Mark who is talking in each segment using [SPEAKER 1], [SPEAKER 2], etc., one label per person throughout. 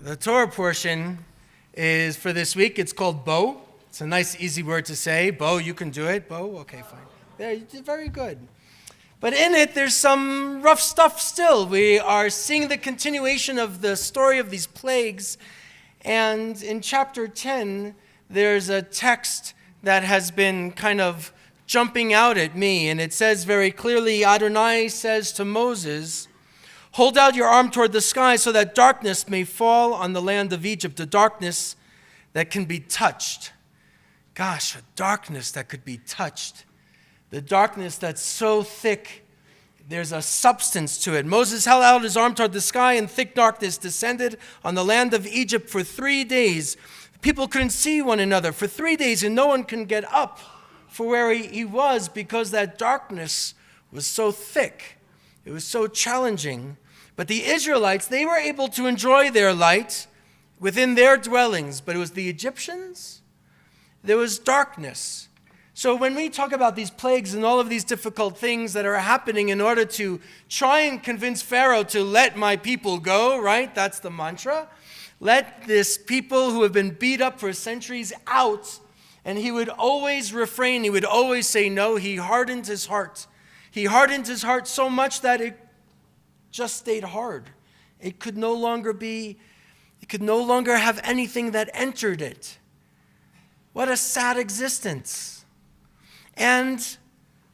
[SPEAKER 1] The Torah portion is for this week. It's called Bo. It's a nice, easy word to say. Bo, you can do it. Bo, okay, fine. There, you did very good. But in it, there's some rough stuff still. We are seeing the continuation of the story of these plagues. And in chapter 10, there's a text that has been kind of jumping out at me. And it says very clearly, Adonai says to Moses, "Hold out your arm toward the sky so that darkness may fall on the land of Egypt, a darkness that can be touched." Gosh, a darkness that could be touched. The darkness that's so thick, there's a substance to it. Moses held out his arm toward the sky, and thick darkness descended on the land of Egypt for 3 days. People couldn't see one another for 3 days, and no one can get up for where he was because that darkness was so thick. It was so challenging. But the Israelites, they were able to enjoy their light within their dwellings. But it was the Egyptians, there was darkness. So when we talk about these plagues and all of these difficult things that are happening in order to try and convince Pharaoh to let my people go, right? That's the mantra. Let this people who have been beat up for centuries out. And he would always refrain. He would always say no. He hardened his heart. He hardened his heart so much that it just stayed hard. It could no longer have anything that entered it. What a sad existence. And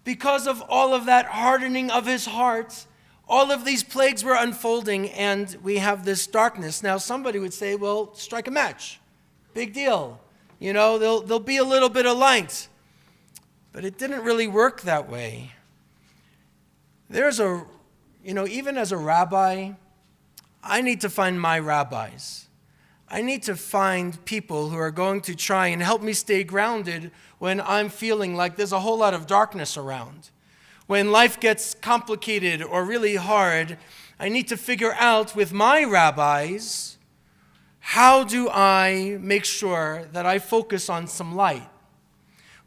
[SPEAKER 1] because of all of that hardening of his heart, all of these plagues were unfolding, and we have this darkness. Now, somebody would say, well, strike a match. Big deal. You know, there'll be a little bit of light. But it didn't really work that way. Even as a rabbi, I need to find my rabbis. I need to find people who are going to try and help me stay grounded when I'm feeling like there's a whole lot of darkness around. When life gets complicated or really hard, I need to figure out with my rabbis, how do I make sure that I focus on some light?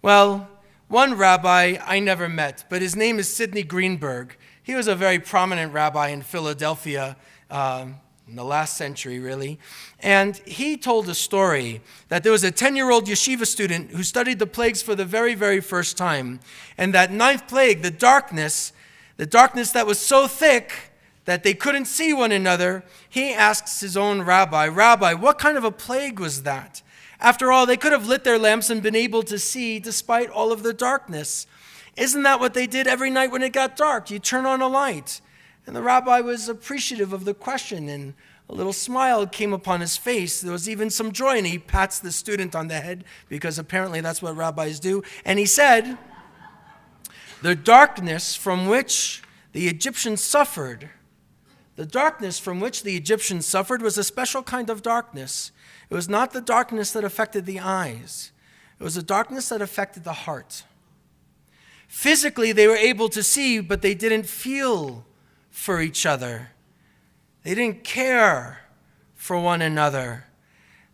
[SPEAKER 1] Well, one rabbi I never met, but his name is Sidney Greenberg. He was a very prominent rabbi in Philadelphia in the last century, really. And he told a story that there was a 10-year-old yeshiva student who studied the plagues for the very, very first time. And that 9th plague, the darkness that was so thick that they couldn't see one another, he asks his own rabbi, "Rabbi, what kind of a plague was that? After all, they could have lit their lamps and been able to see despite all of the darkness. Isn't that what they did every night when it got dark? You turn on a light." And the rabbi was appreciative of the question, and a little smile came upon his face. There was even some joy, and he pats the student on the head, because apparently that's what rabbis do. And he said, "The darkness from which the Egyptians suffered was a special kind of darkness. It was not the darkness that affected the eyes. It was a darkness that affected the heart. Physically, they were able to see, but they didn't feel for each other. They didn't care for one another.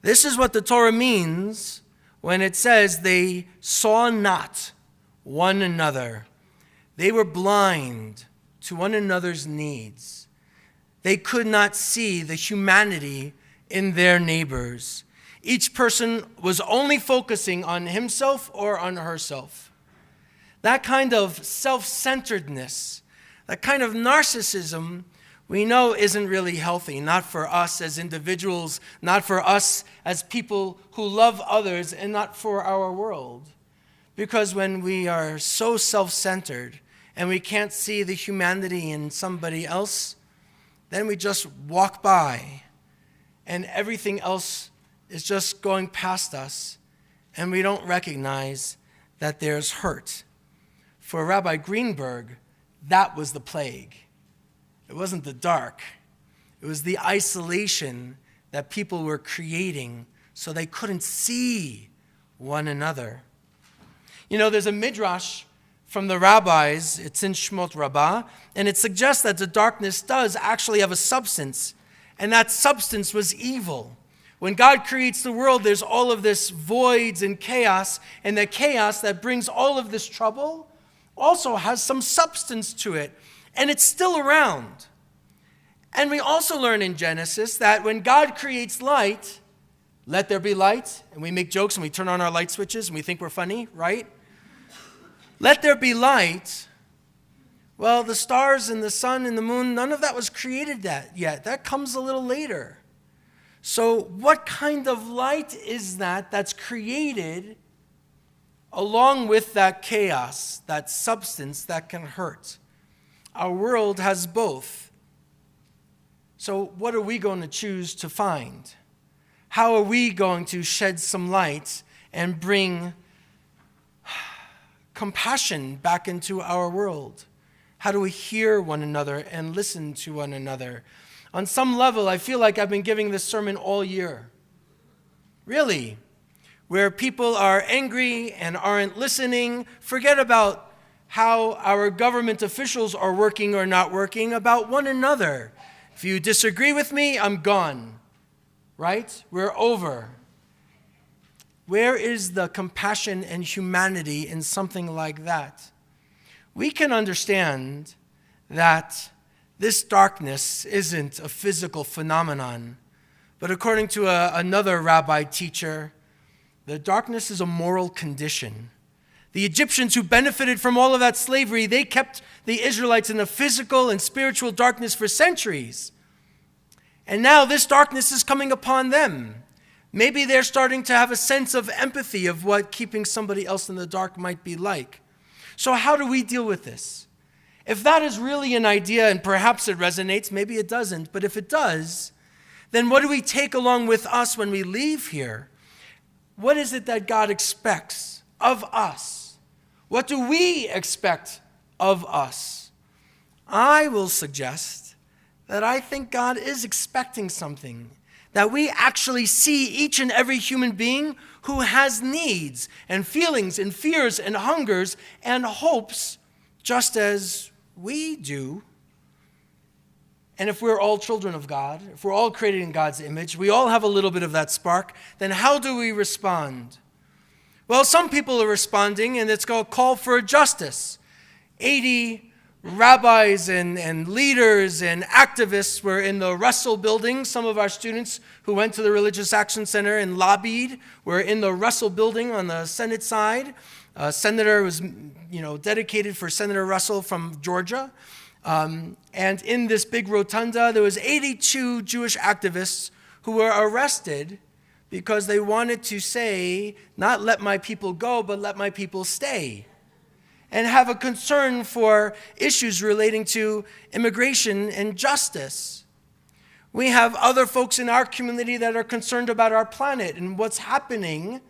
[SPEAKER 1] This is what the Torah means when it says they saw not one another. They were blind to one another's needs. They could not see the humanity in their neighbors. Each person was only focusing on himself or on herself. That kind of self-centeredness, that kind of narcissism, we know isn't really healthy, not for us as individuals, not for us as people who love others, and not for our world. Because when we are so self-centered and we can't see the humanity in somebody else, then we just walk by and everything else is just going past us, and we don't recognize that there's hurt. For Rabbi Greenberg, that was the plague. It wasn't the dark. It was the isolation that people were creating so they couldn't see one another. You know, there's a midrash from the rabbis. It's in Shmot Rabbah, and it suggests that the darkness does actually have a substance, and that substance was evil. When God creates the world, there's all of this voids and chaos, and the chaos that brings all of this trouble also has some substance to it, and it's still around. And we also learn in Genesis that when God creates light, let there be light, and we make jokes and we turn on our light switches and we think we're funny, right? Let there be light. Well, the stars and the sun and the moon, none of that was created yet. That comes a little later. So what kind of light is that that's created along with that chaos, that substance that can hurt? Our world has both. So what are we going to choose to find? How are we going to shed some light and bring compassion back into our world? How do we hear one another and listen to one another? On some level, I feel like I've been giving this sermon all year. Really. Where people are angry and aren't listening. Forget about how our government officials are working or not working, about one another. If you disagree with me, I'm gone. Right? We're over. Where is the compassion and humanity in something like that? We can understand that this darkness isn't a physical phenomenon, but according to another rabbi teacher, the darkness is a moral condition. The Egyptians who benefited from all of that slavery, they kept the Israelites in a physical and spiritual darkness for centuries. And now this darkness is coming upon them. Maybe they're starting to have a sense of empathy of what keeping somebody else in the dark might be like. So how do we deal with this? If that is really an idea, and perhaps it resonates, maybe it doesn't, but if it does, then what do we take along with us when we leave here? What is it that God expects of us? What do we expect of us? I will suggest that I think God is expecting something, that we actually see each and every human being who has needs and feelings and fears and hungers and hopes just as we do. And if we're all children of God, if we're all created in God's image, we all have a little bit of that spark, then how do we respond? Well, some people are responding, and it's called call for justice. 80 rabbis and leaders and activists were in the Russell building. Some of our students who went to the Religious Action Center and lobbied were in the Russell building on the Senate side. A senator was, dedicated for Senator Russell from Georgia. And in this big rotunda, there was 82 Jewish activists who were arrested because they wanted to say, not let my people go, but let my people stay, and have a concern for issues relating to immigration and justice. We have other folks in our community that are concerned about our planet and what's happening.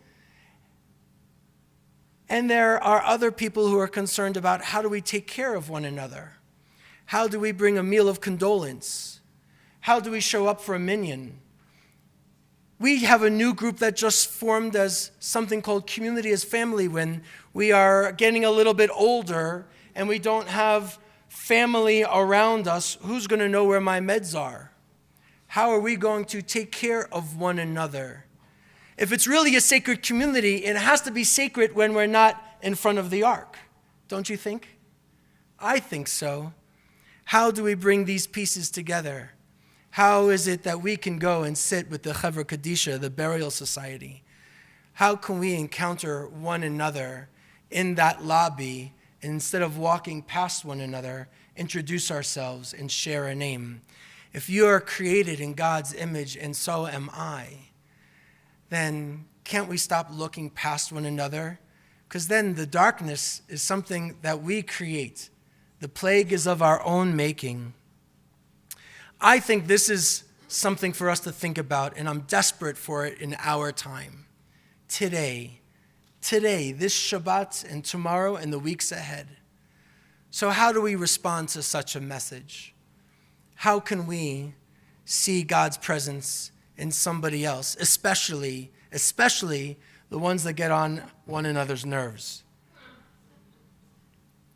[SPEAKER 1] And there are other people who are concerned about how do we take care of one another? How do we bring a meal of condolence? How do we show up for a minyan? We have a new group that just formed as something called Community as Family when we are getting a little bit older and we don't have family around us. Who's going to know where my meds are? How are we going to take care of one another? If it's really a sacred community, it has to be sacred when we're not in front of the ark. Don't you think? I think so. How do we bring these pieces together? How is it that we can go and sit with the Chevra Kadisha, the burial society? How can we encounter one another in that lobby and instead of walking past one another, introduce ourselves and share a name? If you are created in God's image and so am I, then can't we stop looking past one another? Because then the darkness is something that we create. The plague is of our own making. I think this is something for us to think about, and I'm desperate for it in our time. Today, this Shabbat and tomorrow and the weeks ahead. So how do we respond to such a message? How can we see God's presence in somebody else, especially the ones that get on one another's nerves?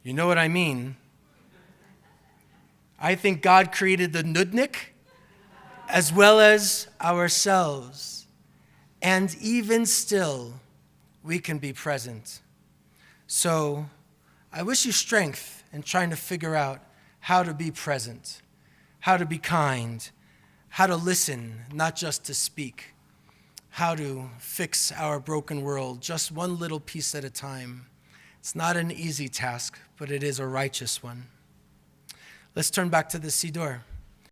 [SPEAKER 1] You know what I mean? I think God created the nudnik as well as ourselves. And even still, we can be present. So I wish you strength in trying to figure out how to be present, how to be kind, how to listen, not just to speak, how to fix our broken world, just one little piece at a time. It's not an easy task, but it is a righteous one. Let's turn back to the Siddur.